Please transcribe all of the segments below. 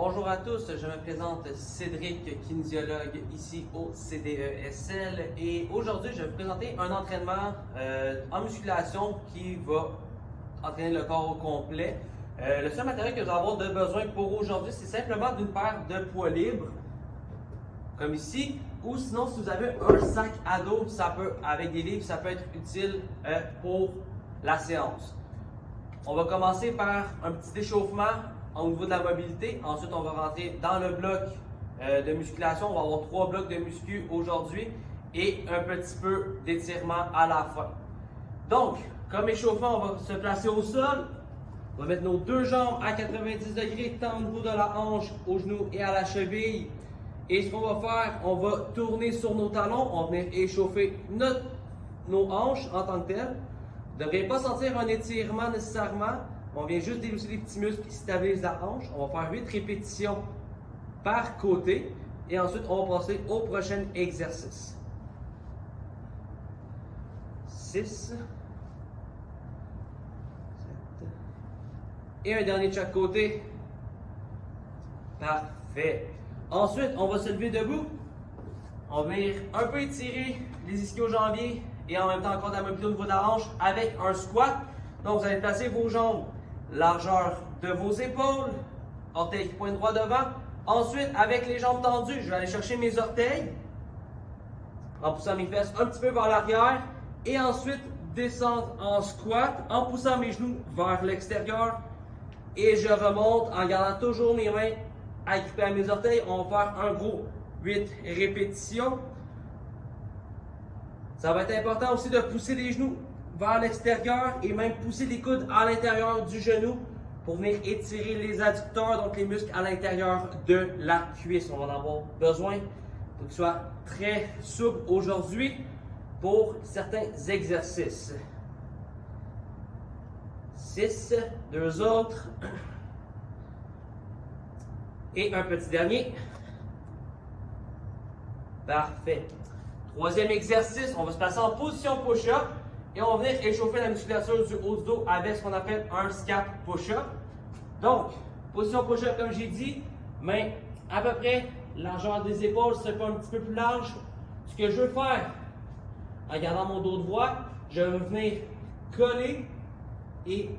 Bonjour à tous, je me présente Cédric, kinésiologue ici au CDESL et aujourd'hui je vais vous présenter un entraînement en musculation qui va entraîner le corps au complet. Le seul matériel que vous allez avoir de besoin pour aujourd'hui, c'est simplement d'une paire de poids libres, comme ici, ou sinon si vous avez un sac à dos, avec des livres, ça peut être utile pour la séance. On va commencer par un petit échauffement au niveau de la mobilité. Ensuite, on va rentrer dans le bloc de musculation. On va avoir 3 blocs de muscu aujourd'hui et un petit peu d'étirement à la fin. Donc, comme échauffement, on va se placer au sol. On va mettre nos 2 jambes à 90 degrés, tant au niveau de la hanche, au genou et à la cheville. Et ce qu'on va faire, on va tourner sur nos talons. On va venir échauffer nos hanches en tant que telles. Vous ne devriez pas sentir un étirement nécessairement. On vient juste délousser les petits muscles qui stabilisent la hanche. On va faire 8 répétitions par côté. Et ensuite, on va passer au prochain exercice. 6. 7. Et un dernier de chaque côté. Parfait. Ensuite, on va se lever debout. On va venir un peu étirer les ischio-jambiers et en même temps encore de la mobilité au niveau de la hanche avec un squat. Donc, vous allez placer vos jambes largeur de vos épaules, orteils qui pointent droit devant. Ensuite, avec les jambes tendues, je vais aller chercher mes orteils en poussant mes fesses un petit peu vers l'arrière et ensuite descendre en squat en poussant mes genoux vers l'extérieur et je remonte en gardant toujours mes mains agrippées à mes orteils. On va faire un gros 8 répétitions. Ça va être important aussi de pousser les genoux vers l'extérieur et même pousser les coudes à l'intérieur du genou pour venir étirer les adducteurs, donc les muscles à l'intérieur de la cuisse. On va en avoir besoin pour qu'il soit très souple aujourd'hui pour certains exercices. 6, 2 autres et un petit dernier. Parfait. Troisième exercice, on va se placer en position push-up. Et on va venir échauffer la musculature du haut du dos avec ce qu'on appelle un scap push-up. Donc, position push-up comme j'ai dit, main à peu près largeur des épaules, c'est pas un petit peu plus large. Ce que je veux faire, en gardant mon dos droit, je vais venir coller et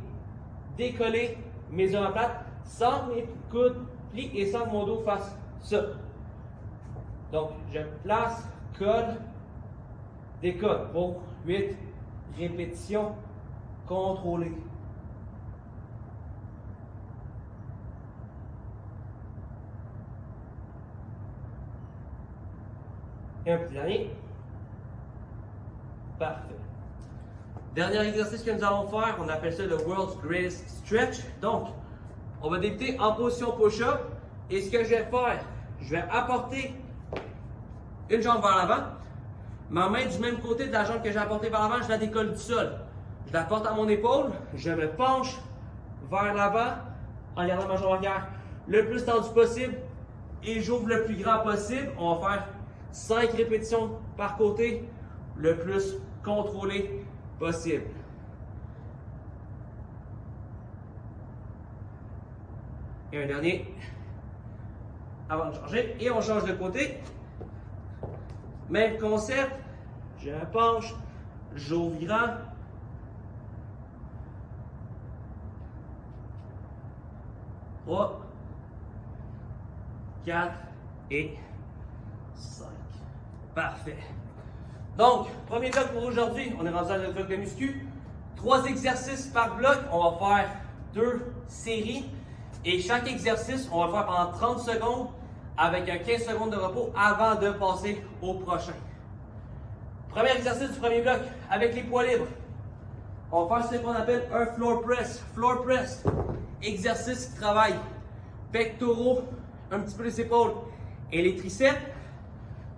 décoller mes omoplates sans que mes coudes plient et sans que mon dos fasse ça. Donc, je place, colle, décolle pour 8 répétition contrôlée. Et un petit dernier. Parfait. Dernier exercice que nous allons faire, on appelle ça le World's Greatest Stretch. Donc, on va débuter en position push-up. Et ce que je vais faire, je vais apporter une jambe vers l'avant. Ma main du même côté de la jambe que j'ai apportée vers l'avant, je la décolle du sol. Je la porte à mon épaule, je me penche vers l'avant en gardant ma jambe arrière le plus tendu possible et j'ouvre le plus grand possible. On va faire 5 répétitions par côté, le plus contrôlé possible. Et un dernier avant de changer. Et on change de côté. Même concept, je me penche, j'ouvre grand. Trois, 4 et 5. Parfait. Donc, premier bloc pour aujourd'hui, on est rendu dans le bloc de muscu. 3 exercices par bloc, on va faire 2 séries. Et chaque exercice, on va le faire pendant 30 secondes. Avec un 15 secondes de repos avant de passer au prochain. Premier exercice du premier bloc avec les poids libres. On va faire ce qu'on appelle un floor press. Floor press, exercice qui travaille pectoraux, un petit peu les épaules et les triceps.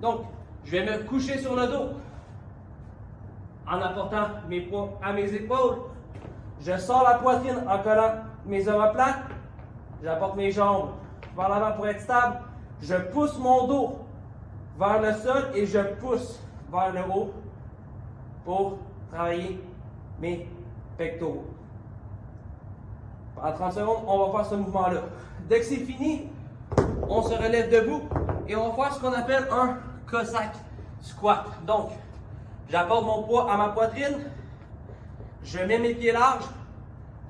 Donc, je vais me coucher sur le dos en apportant mes poids à mes épaules. Je sors la poitrine en collant mes omoplates. J'apporte mes jambes vers l'avant pour être stable. Je pousse mon dos vers le sol et je pousse vers le haut pour travailler mes pectoraux. Pendant 30 secondes, on va faire ce mouvement-là. Dès que c'est fini, on se relève debout et on va faire ce qu'on appelle un Cossack squat. Donc, j'apporte mon poids à ma poitrine, je mets mes pieds larges,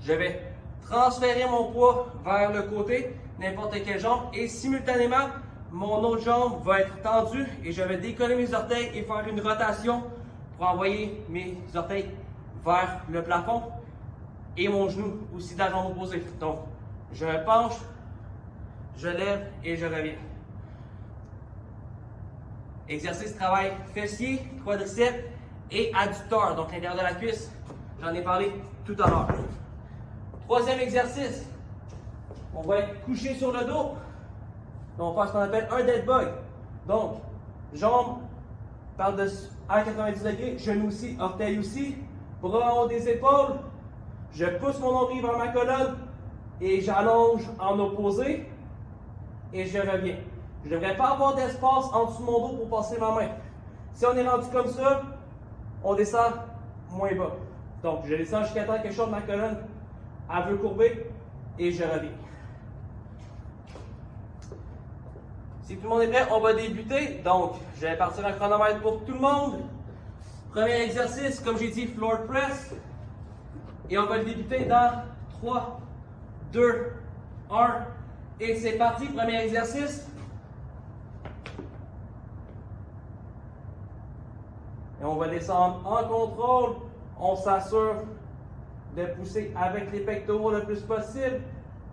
je vais transférer mon poids vers le côté, n'importe quelle jambe, et simultanément, mon autre jambe va être tendue et je vais décoller mes orteils et faire une rotation pour envoyer mes orteils vers le plafond et mon genou aussi de la jambe opposée. Donc, je me penche, je lève et je reviens. Exercice travail fessier, quadriceps et adducteur, donc l'intérieur de la cuisse. J'en ai parlé tout à l'heure. Troisième exercice, on va être couché sur le dos. Donc, on va faire ce qu'on appelle un dead bug. Donc, jambes par-dessus à 90 degrés, genoux aussi, orteils aussi, bras en haut des épaules. Je pousse mon nombril vers ma colonne et j'allonge en opposé et je reviens. Je ne devrais pas avoir d'espace en dessous de mon dos pour passer ma main. Si on est rendu comme ça, on descend moins bas. Donc, je descends jusqu'à temps que je sorte ma colonne, elle veut courber et je reviens. Si tout le monde est prêt, on va débuter. Donc, je vais partir un chronomètre pour tout le monde. Premier exercice, comme j'ai dit, floor press. Et on va le débuter dans 3, 2, 1. Et c'est parti, premier exercice. Et on va descendre en contrôle. On s'assure de pousser avec les pectoraux le plus possible.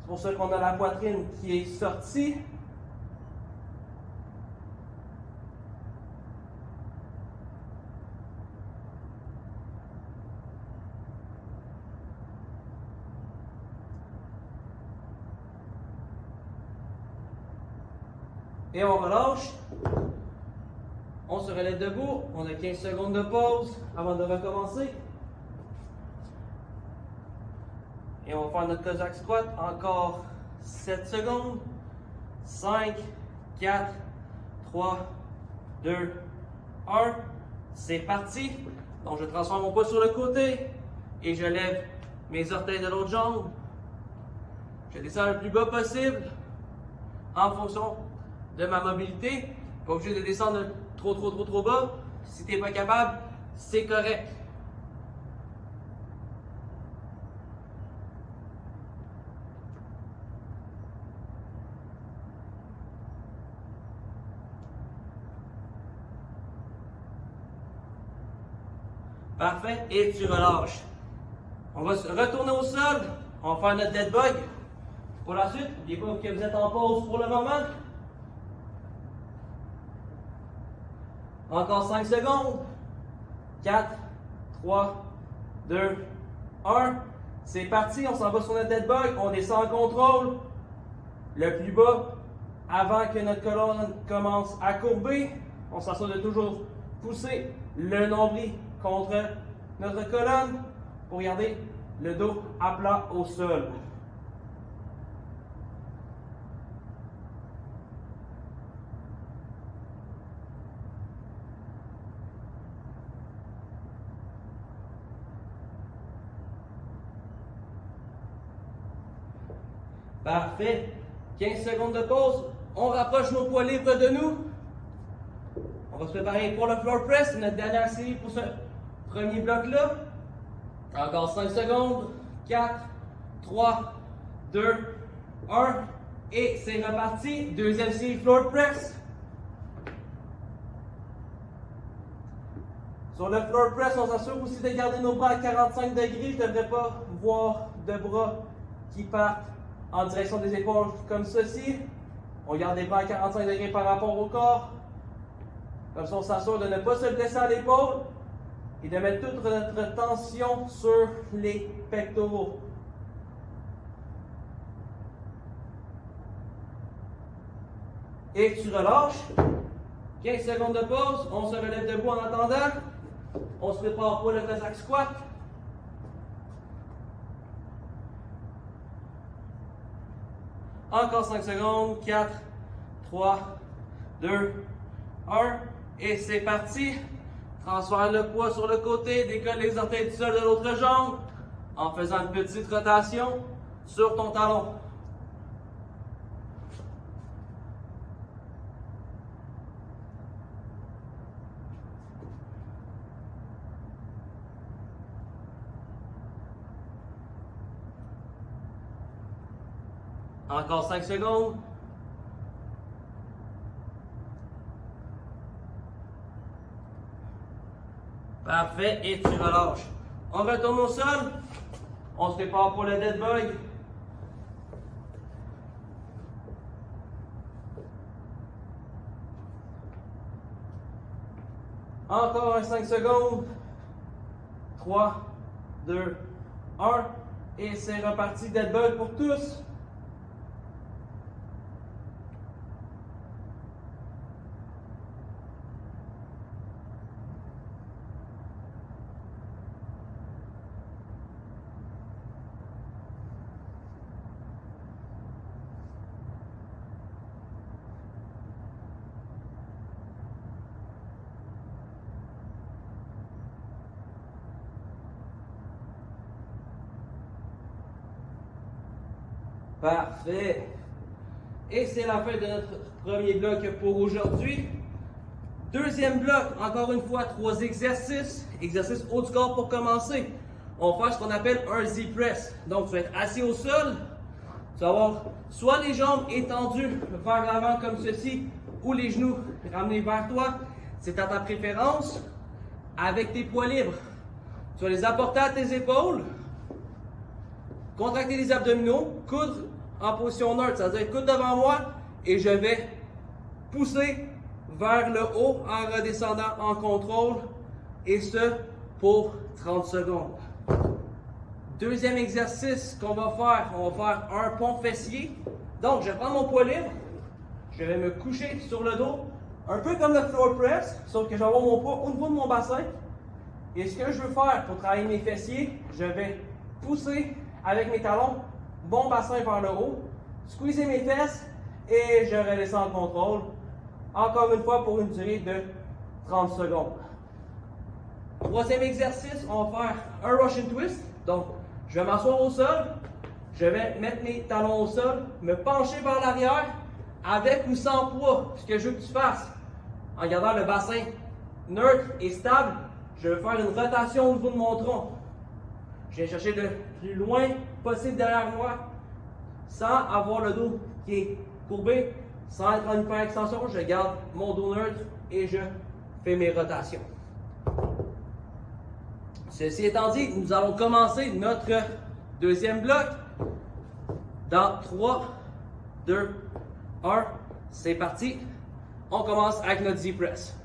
C'est pour ça qu'on a la poitrine qui est sortie. Et on relâche. On se relève debout. On a 15 secondes de pause avant de recommencer. Et on va faire notre Cossack squat. Encore 7 secondes. 5, 4, 3, 2, 1. C'est parti. Donc je transfère mon poids sur le côté. Et je lève mes orteils de l'autre jambe. Je descends le plus bas possible en fonction de ma mobilité. Pas obligé de descendre trop bas. Si tu n'es pas capable, c'est correct. Parfait. Et tu relâches. On va se retourner au sol. On va faire notre dead bug. Pour la suite, n'oubliez pas que vous êtes en pause pour le moment. Encore 5 secondes. 4, 3, 2, 1. C'est parti, on s'en va sur notre dead bug. On descend en contrôle. Le plus bas, avant que notre colonne commence à courber. On s'assure de toujours pousser le nombril contre notre colonne pour garder le dos à plat au sol. Parfait. 15 secondes de pause. On rapproche nos poids libres de nous. On va se préparer pour le floor press. C'est notre dernière série pour ce premier bloc-là. Encore 5 secondes. 4, 3, 2, 1. Et c'est reparti. Deuxième série floor press. Sur le floor press, on s'assure aussi de garder nos bras à 45 degrés. Je ne devrais pas voir de bras qui partent en direction des épaules comme ceci. On garde les bras à 45 degrés par rapport au corps. Comme ça, on s'assure de ne pas se blesser à l'épaule et de mettre toute notre tension sur les pectoraux. Et tu relâches. 15 secondes de pause. On se relève debout en attendant. On se prépare pour le Cossack squat. Encore 5 secondes. 4, 3, 2, 1. Et c'est parti. Transfère le poids sur le côté. Décolle les orteils du sol de l'autre jambe en faisant une petite rotation sur ton talon. Encore 5 secondes. Parfait, et tu relâches. On retourne au sol. On se prépare pour le dead bug. Encore un 5 secondes. 3, 2, 1. Et c'est reparti, dead bug pour tous. Parfait. Et c'est la fin de notre premier bloc pour aujourd'hui. Deuxième bloc, encore une fois, 3 exercices. Exercice haut du corps pour commencer. On va faire ce qu'on appelle un Z-press. Donc, tu vas être assis au sol. Tu vas avoir soit les jambes étendues vers l'avant comme ceci, ou les genoux ramenés vers toi. C'est à ta préférence. Avec tes poids libres, tu vas les apporter à tes épaules. Contracter les abdominaux, coude en position neutre, c'est-à-dire coude devant moi et je vais pousser vers le haut en redescendant en contrôle et ce pour 30 secondes. Deuxième exercice qu'on va faire, on va faire un pont fessier. Donc, je vais prendre mon poids libre, je vais me coucher sur le dos, un peu comme le floor press, sauf que je vais avoir mon poids au niveau de mon bassin. Et ce que je veux faire pour travailler mes fessiers, je vais pousser avec mes talons, mon bassin vers le haut, squeezer mes fesses et je redescends en contrôle. Encore une fois pour une durée de 30 secondes. Troisième exercice, on va faire un Russian twist. Donc, je vais m'asseoir au sol, je vais mettre mes talons au sol, me pencher vers l'arrière avec ou sans poids. Ce que je veux que tu fasses, en gardant le bassin neutre et stable, je vais faire une rotation au niveau de mon tronc. Je vais chercher le plus loin possible derrière moi, sans avoir le dos qui est courbé, sans être en hyper-extension. Je garde mon dos neutre et je fais mes rotations. Ceci étant dit, nous allons commencer notre deuxième bloc dans 3, 2, 1. C'est parti. On commence avec notre Z-press.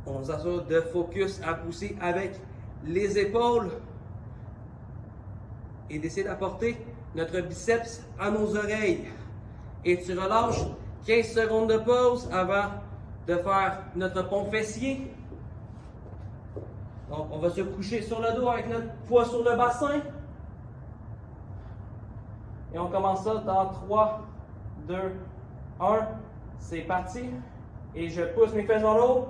On s'assure de focus à pousser avec les épaules et d'essayer d'apporter notre biceps à nos oreilles. Et tu relâches 15 secondes de pause avant de faire notre pont fessier. Donc, on va se coucher sur le dos avec notre poids sur le bassin. Et on commence ça dans 3, 2, 1. C'est parti. Et je pousse mes fesses vers le haut.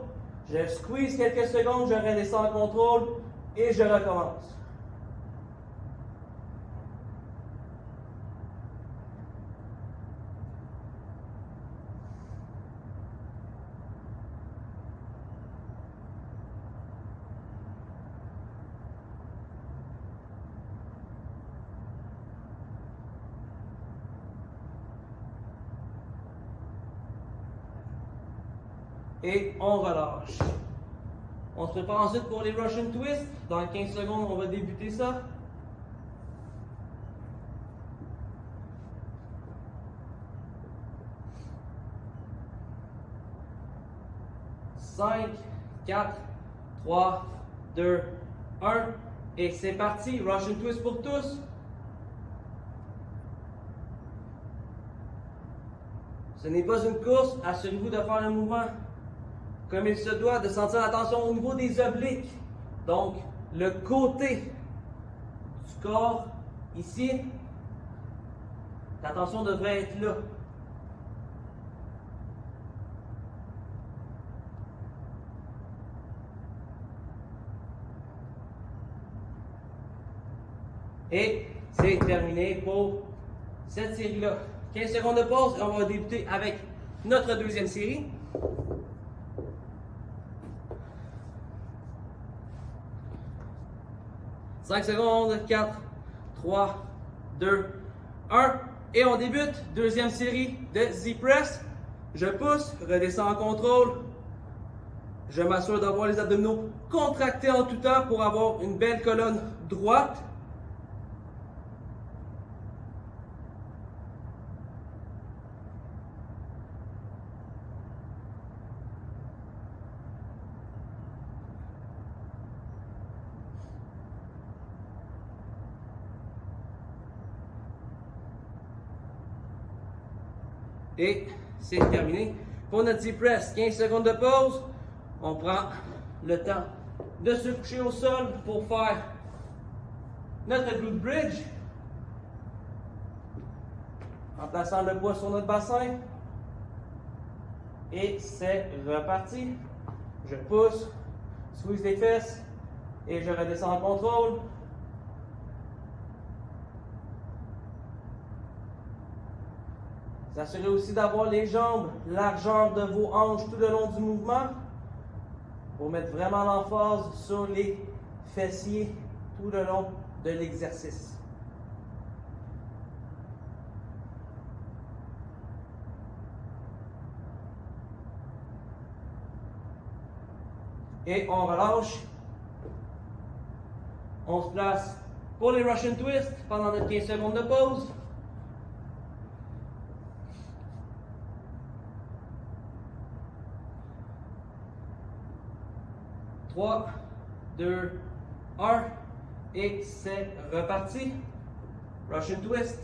Je squeeze quelques secondes, je redescends en contrôle et je recommence. Et on relâche. On se prépare ensuite pour les Russian twists. Dans 15 secondes, on va débuter ça. Cinq, 4, 3, 2, 1. Et c'est parti. Russian twist pour tous. Ce n'est pas une course. Assurez-vous de faire le mouvement comme il se doit, de sentir la tension au niveau des obliques. Donc, le côté du corps, ici, la tension devrait être là. Et c'est terminé pour cette série-là. 15 secondes de pause et on va débuter avec notre deuxième série. « 5 secondes, 4, 3, 2, 1. Et on débute. Deuxième série de Z-Press. Je pousse, redescends en contrôle. Je m'assure d'avoir les abdominaux contractés en tout temps pour avoir une belle colonne droite. Et c'est terminé pour notre Z-Press. 15 secondes de pause. On prend le temps de se coucher au sol pour faire notre glute bridge. En plaçant le poids sur notre bassin. Et c'est reparti. Je pousse, squeeze les fesses et je redescends en contrôle. S'assurez aussi d'avoir les jambes, largeur de vos hanches tout le long du mouvement pour mettre vraiment l'emphase sur les fessiers tout le long de l'exercice. Et on relâche. On se place pour les Russian Twist pendant notre 15 secondes de pause. « 3, 2, 1 et c'est reparti. Russian Twist.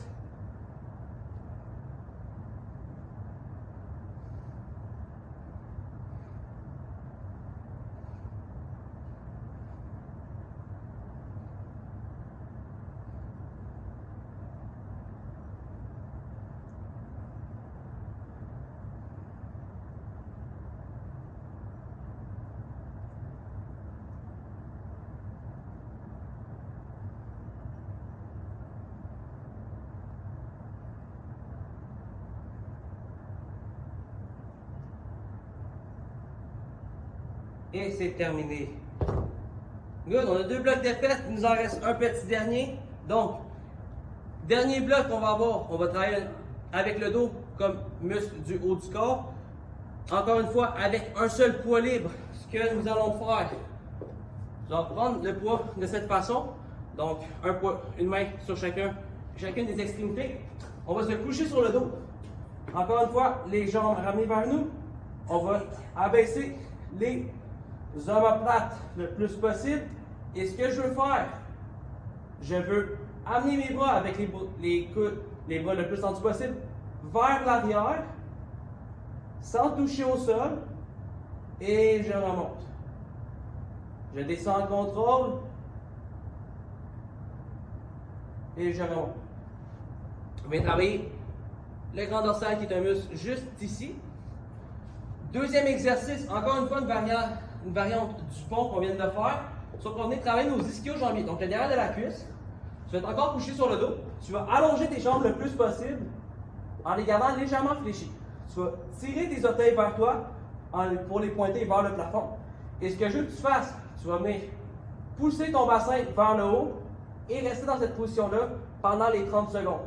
Et c'est terminé. Good, on a 2 blocs de fêtes, il nous en reste un petit dernier. Donc, dernier bloc qu'on va avoir, on va travailler avec le dos comme muscle du haut du corps. Encore une fois, avec un seul poids libre, ce que nous allons faire. Nous allons prendre le poids de cette façon. Donc, un poids, une main sur chacune des extrémités. On va se coucher sur le dos. Encore une fois, les jambes ramenées vers nous. On va abaisser les omoplates le plus possible. Et ce que je veux faire, je veux amener mes bras avec les bras le plus en dessous possible vers l'arrière, sans toucher au sol, et je remonte. Je descends en contrôle, et je remonte. Je vais travailler le grand dorsal qui est un muscle juste ici. Deuxième exercice, encore une fois une variante du pont qu'on vient de faire. Sauf qu'on vient de travailler nos ischio-jambiers, donc le derrière de la cuisse. Tu vas être encore couché sur le dos. Tu vas allonger tes jambes le plus possible en les gardant légèrement fléchis. Tu vas tirer tes orteils vers toi pour les pointer vers le plafond. Et ce que je veux que tu fasses, tu vas venir pousser ton bassin vers le haut et rester dans cette position-là pendant les 30 secondes.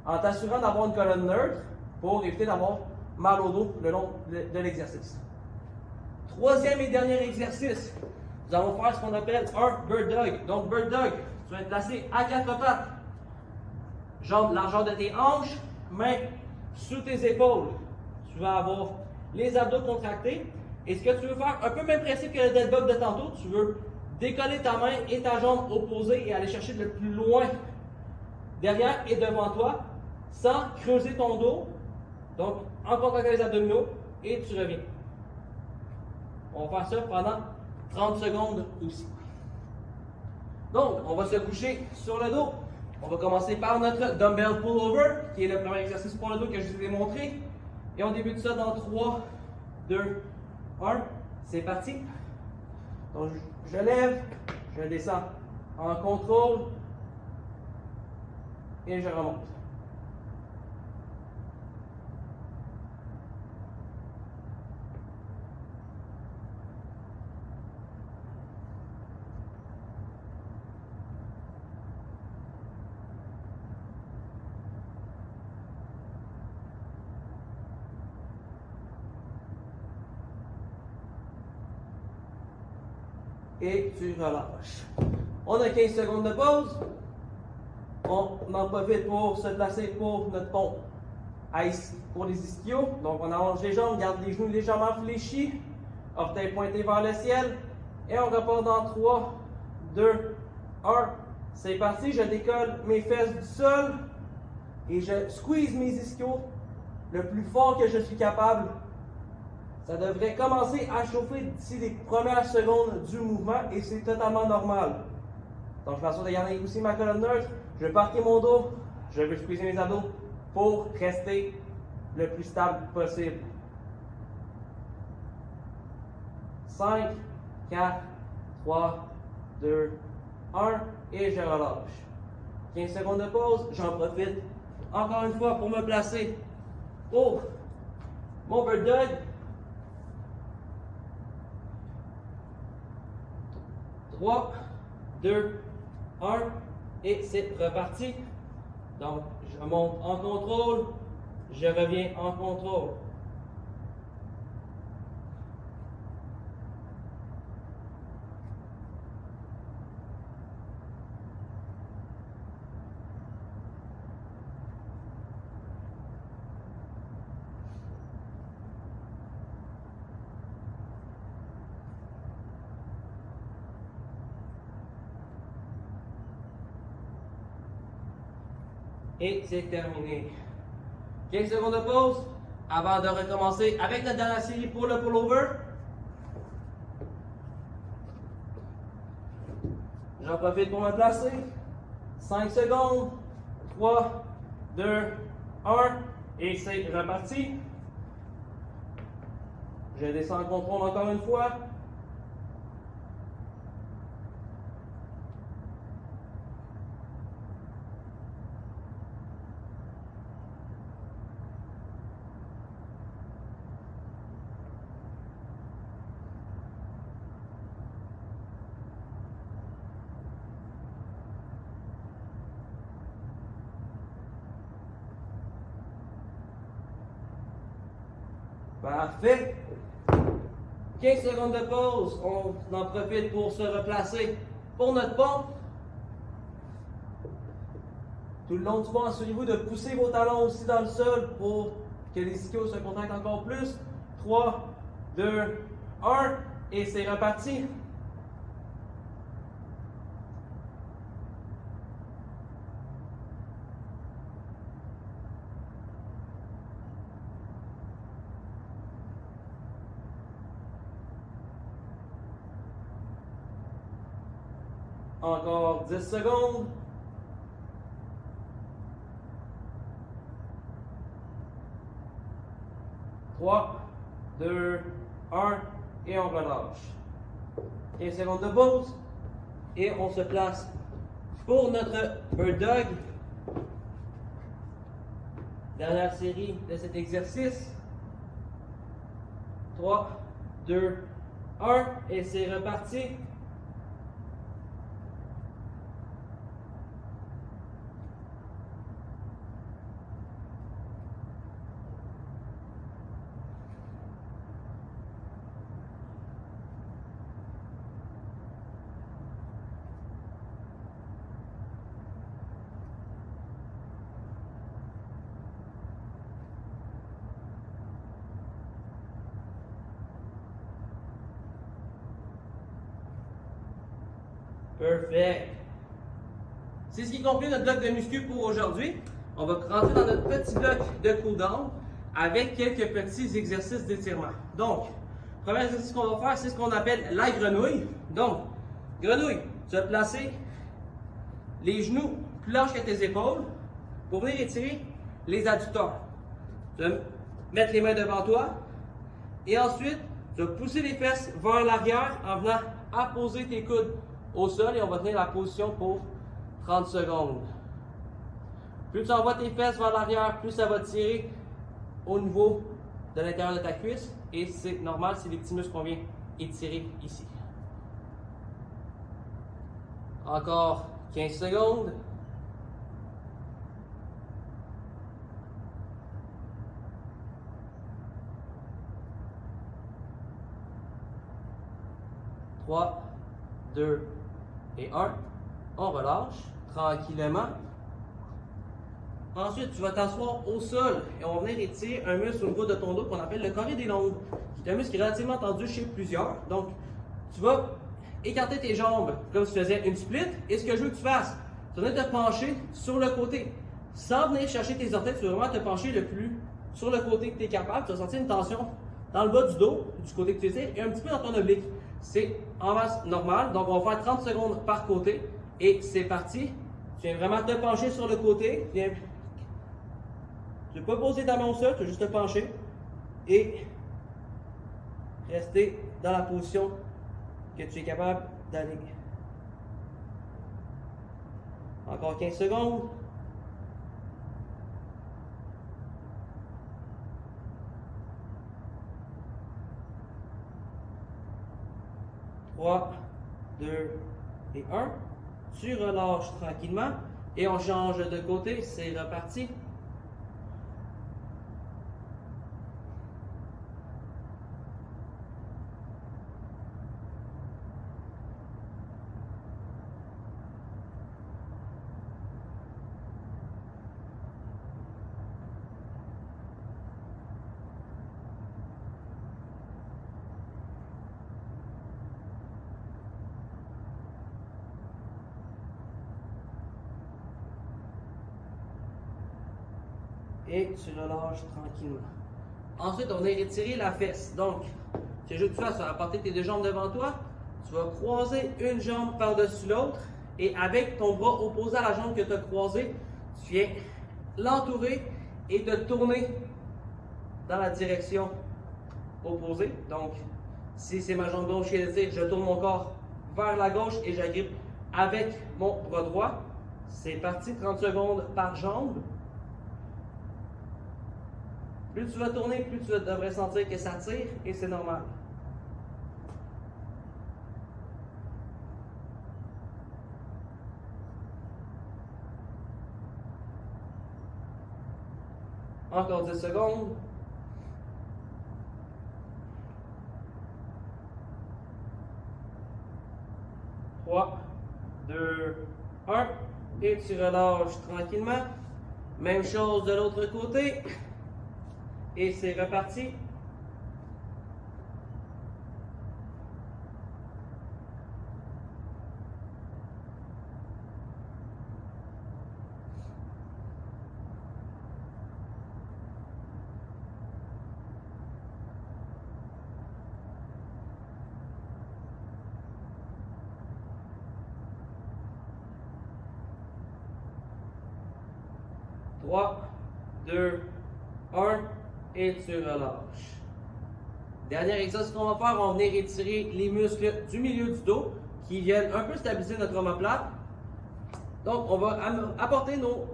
En t'assurant d'avoir une colonne neutre pour éviter d'avoir mal au dos le long de l'exercice. Troisième et dernier exercice, nous allons faire ce qu'on appelle un bird dog. Donc, bird dog, tu vas être placé à 4 pattes. Jambes, largeur de tes hanches, mains sous tes épaules. Tu vas avoir les abdos contractés. Et ce que tu veux faire, un peu le même principe que le dead bug de tantôt, tu veux décoller ta main et ta jambe opposée et aller chercher le plus loin derrière et devant toi, sans creuser ton dos. Donc, en contact avec les abdominaux, et tu reviens. On va faire ça pendant 30 secondes aussi. Donc, on va se coucher sur le dos. On va commencer par notre dumbbell pullover, qui est le premier exercice pour le dos que je vous ai montré. Et on débute ça dans 3, 2, 1. C'est parti. Donc, je lève, je descends en contrôle, et je remonte. Et tu relâches. On a 15 secondes de pause. On en profite pour se placer pour notre pompe pour les ischios. Donc on allonge les jambes, garde les genoux légèrement fléchis, orteils pointés vers le ciel. Et on repart dans 3, 2, 1. C'est parti, je décolle mes fesses du sol et je squeeze mes ischios le plus fort que je suis capable. Ça devrait commencer à chauffer d'ici les premières secondes du mouvement et c'est totalement normal. Donc, je m'assure de garder aussi ma colonne neutre. Je vais parquer mon dos. Je vais squeezer mes abdos pour rester le plus stable possible. 5, 4, 3, 2, 1 et je relâche. 15 secondes de pause. J'en profite encore une fois pour me placer pour mon bird dog. 3, 2, 1 et c'est reparti. Donc, je monte en contrôle, je reviens en contrôle. Et c'est terminé. 15 secondes de pause avant de recommencer avec notre dernière série pour le pullover. J'en profite pour me placer. 5 secondes. 3, 2, 1. Et c'est reparti. Je descends en contrôle encore une fois. Parfait. 15 secondes de pause. On en profite pour se replacer pour notre pompe. Tout le long du pont, assurez-vous de pousser vos talons aussi dans le sol pour que les ischios se contractent encore plus. 3, 2, 1 et c'est reparti. Encore 10 secondes. Trois, 2, 1 et on relâche. 15 secondes de pause et on se place pour notre bird dog. Dernière série de cet exercice. 3, 2, 1 et c'est reparti. Perfect. C'est ce qui conclut notre bloc de muscu pour aujourd'hui. On va rentrer dans notre petit bloc de cool-down avec quelques petits exercices d'étirement. Donc, le premier exercice qu'on va faire, c'est ce qu'on appelle la grenouille. Donc, grenouille, tu vas placer les genoux plus larges que tes épaules pour venir étirer les adducteurs. Tu vas mettre les mains devant toi et ensuite, tu vas pousser les fesses vers l'arrière en venant apposer tes coudes au sol et on va tenir la position pour 30 secondes. Plus tu envoies tes fesses vers l'arrière, plus ça va tirer au niveau de l'intérieur de ta cuisse. Et c'est normal, c'est les petits muscles qu'on vient étirer ici. Encore 15 secondes. « 3, 2 et 1. On relâche tranquillement. Ensuite, tu vas t'asseoir au sol et on va venir étirer un muscle au niveau de ton dos qu'on appelle le carré des longues, qui est un muscle qui est relativement tendu chez plusieurs. Donc, tu vas écarter tes jambes comme si tu faisais une split. Et ce que je veux que tu fasses, tu vas venir te pencher sur le côté. Sans venir chercher tes orteils, tu vas vraiment te pencher le plus sur le côté que tu es capable. Tu vas sentir une tension dans le bas du dos, du côté que tu étires, et un petit peu dans ton oblique. C'est en masse normale. Donc, on va faire 30 secondes par côté. Et c'est parti. Tu viens vraiment te pencher sur le côté. Tu ne vas pas poser ta main au sol, tu vas juste te pencher. Et rester dans la position que tu es capable d'aller. Encore 15 secondes. « 3, 2 et 1. Tu relâches tranquillement et on change de côté. C'est reparti. Et tu relâches tranquillement. Ensuite, on va étirer la fesse. Donc, ce que je veux que tu fasses, tu vas porter tes deux jambes devant toi. Tu vas croiser une jambe par-dessus l'autre. Et avec ton bras opposé à la jambe que tu as croisée, tu viens l'entourer et te tourner dans la direction opposée. Donc, si c'est ma jambe gauche qui étire, je tourne mon corps vers la gauche et j'agrippe avec mon bras droit. C'est parti, 30 secondes par jambe. Plus tu vas tourner, plus tu devrais sentir que ça tire et c'est normal. Encore 10 secondes. « 3, 2, 1. Et tu relâches tranquillement. Même chose de l'autre côté. Et c'est reparti. « 3, 2, 1. Et tu relâches. Dernier exercice qu'on va faire, on va venir étirer les muscles du milieu du dos qui viennent un peu stabiliser notre omoplate. Donc, on va apporter nos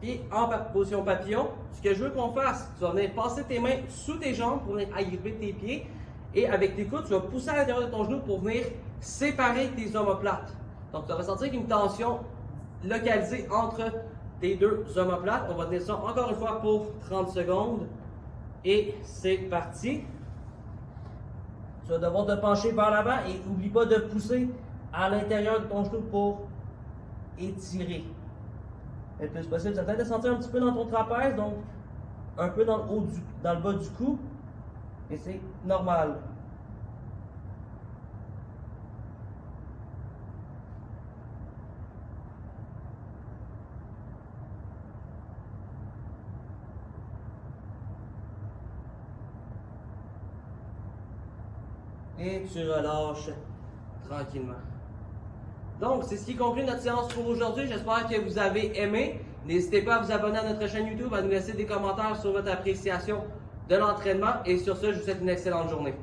pieds en position papillon. Ce que je veux qu'on fasse, tu vas venir passer tes mains sous tes jambes pour venir agripper tes pieds. Et avec tes coudes, tu vas pousser à l'intérieur de ton genou pour venir séparer tes omoplates. Donc, tu vas ressentir une tension localisée entre tes deux omoplates. On va tenir ça encore une fois pour 30 secondes. Et c'est parti. Tu vas devoir te pencher vers l'avant et n'oublie pas de pousser à l'intérieur de ton genou pour étirer. Le plus possible, tu vas peut-être te sentir un petit peu dans ton trapèze, donc un peu dans le haut dans le bas du cou. Et c'est normal. Et tu relâches tranquillement. Donc, c'est ce qui conclut notre séance pour aujourd'hui. J'espère que vous avez aimé. N'hésitez pas à vous abonner à notre chaîne YouTube, à nous laisser des commentaires sur votre appréciation de l'entraînement. Et sur ce, je vous souhaite une excellente journée.